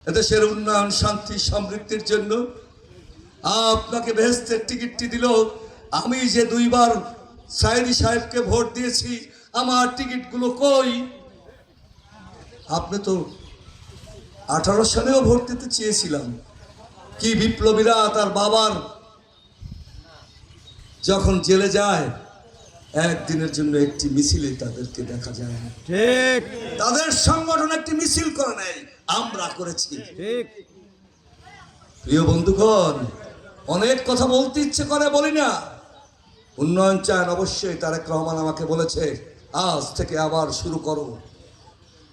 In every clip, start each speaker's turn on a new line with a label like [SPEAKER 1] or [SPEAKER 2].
[SPEAKER 1] এদেশের উন্নয়ন, শান্তি, সমৃদ্ধির জন্য আপনাকে বেহেশতের টিকিটটি দিল। আমি যে দুইবার সাইদি সাহেবকে ভোট দিয়েছি, আমার টিকিটগুলো কই? আপনি তো 18 সালেও ভোট দিতে চেয়েছিলাম। কি বিপ্লবীরা তার বাবার যখন জেলে যায়, একদিনের জন্য একটি মিছিলে তাদেরকে দেখা যায় না।
[SPEAKER 2] ঠিক,
[SPEAKER 1] তাদের সংগঠন একটি মিছিল করে নেয়, আমরা করেছি।
[SPEAKER 2] ঠিক।
[SPEAKER 1] প্রিয় বন্ধুগণ, অনেক কথা বলতে ইচ্ছে করে, বলি না। উন্নয়ন চান অবশ্যই। তারেক রহমান আমাকে বলেছে আজ থেকে আবার শুরু করো।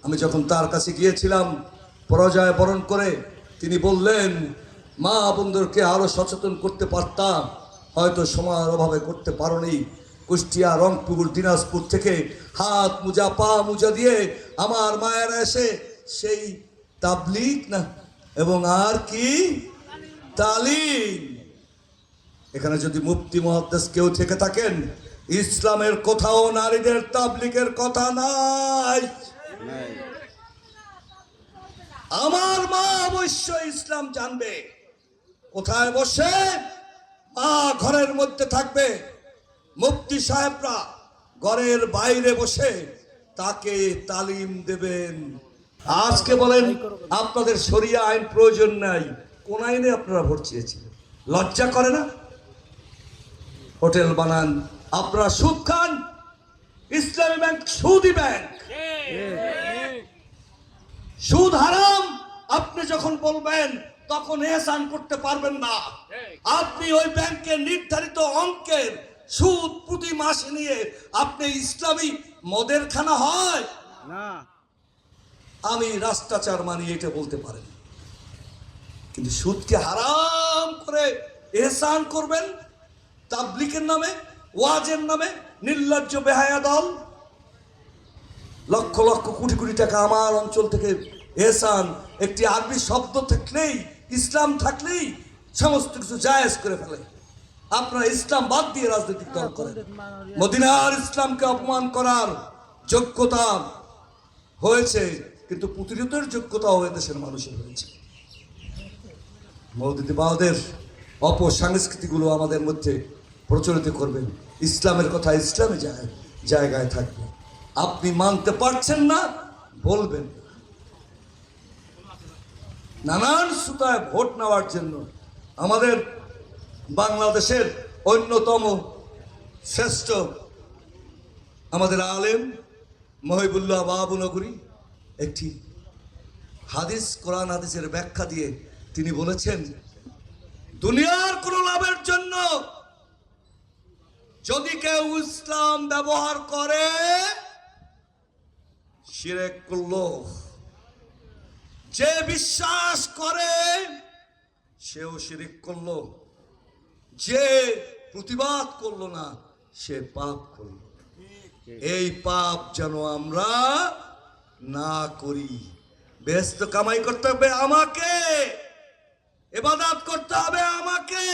[SPEAKER 1] আমি যখন তার কাছে গিয়েছিলাম পরাজয় বরণ করে, তিনি বললেন মা বন্ধুরকে আরো সচেতন করতে পারতাম, হয়তো সময়ের অভাবে করতে পারোনি। কুষ্টিয়া, রংপুর, দিনাজপুর থেকে হাত মোজা পা মোজা দিয়ে আমার মায়েরা এসে সেই তাবলিগ না এবং আর কি তালিম, এখানে যদি মুফতি মুহাদ্দিস কেউ থেকে থাকেন, ইসলামের কোথাও নারীদের তাবলিগের কথা নাই। আমার মা অবশ্যই ইসলাম জানবে। কোথায় বসে? মা ঘরের মধ্যে থাকবে, মুফতি সাহেবরা ঘরের বাইরে বসে তাকে তালিম দেবেন। আজকে বলেন আপনাদের শরিয়া আইন প্রয়োজন নাই, কোন আইনে আপনারা ভোট চেয়েছিলেন? লজ্জা করে না? হোটেল বানান, আপনারা সুদ খান। ইসলামী ব্যাংক সুদী ব্যাংক, সুদ হারাম। আপনি যখন বলবেন তখন এহসান করতে পারবেন না। আপনি ওই ব্যাংকের নির্ধারিত অঙ্কের সুদ প্রতি মাসে নিয়ে আপনি ইসলামী মদের খানা হয়
[SPEAKER 2] না।
[SPEAKER 1] আমি রাষ্ট্রাচার মানি, এটা বলতে পারেন, কিন্তু সুদকে হারাম করে এহসান করবেন তাবলিগের নামে, ওয়াজের নামে। নির্লজ্জ বেহায়া দল। লক্ষ লক্ষ কোটি কোটি টাকা আমার অঞ্চল থেকে এহসান, একটি আরবি শব্দ থাকলেই, ইসলাম থাকলেই সমস্ত কিছু জায়েজ করে ফেলে। আপনারা ইসলাম বাদ দিয়ে রাজনৈতিক দল করেন। মদিনার ইসলামকে অপমান করার যোগ্যতা হয়েছে, কিন্তু প্রতিরোধের যোগ্যতাও দেশের মানুষের হয়েছে। মৌলবাদের অপসংস্কৃতিগুলো আমাদের মধ্যে প্রচলিত করবেন। ইসলামের কথা ইসলামে জায়গায় থাকবে। আপনি মানতে পারছেন না, বলবেন। নানান সুতায় ভোট নেওয়ার জন্য আমাদের বাংলাদেশের অন্যতম শ্রেষ্ঠ আমাদের আলেম মহিবুল্লাহ বাবুনগরী একটি হাদিস, কোরআন হাদিসের ব্যাখ্যা দিয়ে তিনি বলেছেন, দুনিয়ার কোন লাভের জন্য যদি কেউ ইসলাম ব্যবহার করে, শিরক করলো। যে বিশ্বাস করে সেও শিরক করলো, যে প্রতিবাদ করলো না সে পাপ করলো। এই পাপ যেন আমরা না করি। বেহেশত কামাই করতে হবে আমাকে, ইবাদত করতে হবে আমাকে,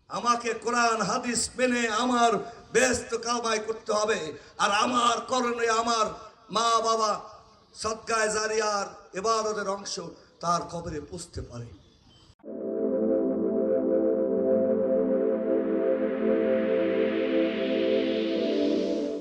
[SPEAKER 1] আমাকে কোরআন হাদিস মেনে আমার বেহেশত কামাই করতে হবে। আর আমার করণে আমার মা বাবা সদকায়ে জারিয়ার ইবাদতের অংশ তার কবরে পুষতে পারে।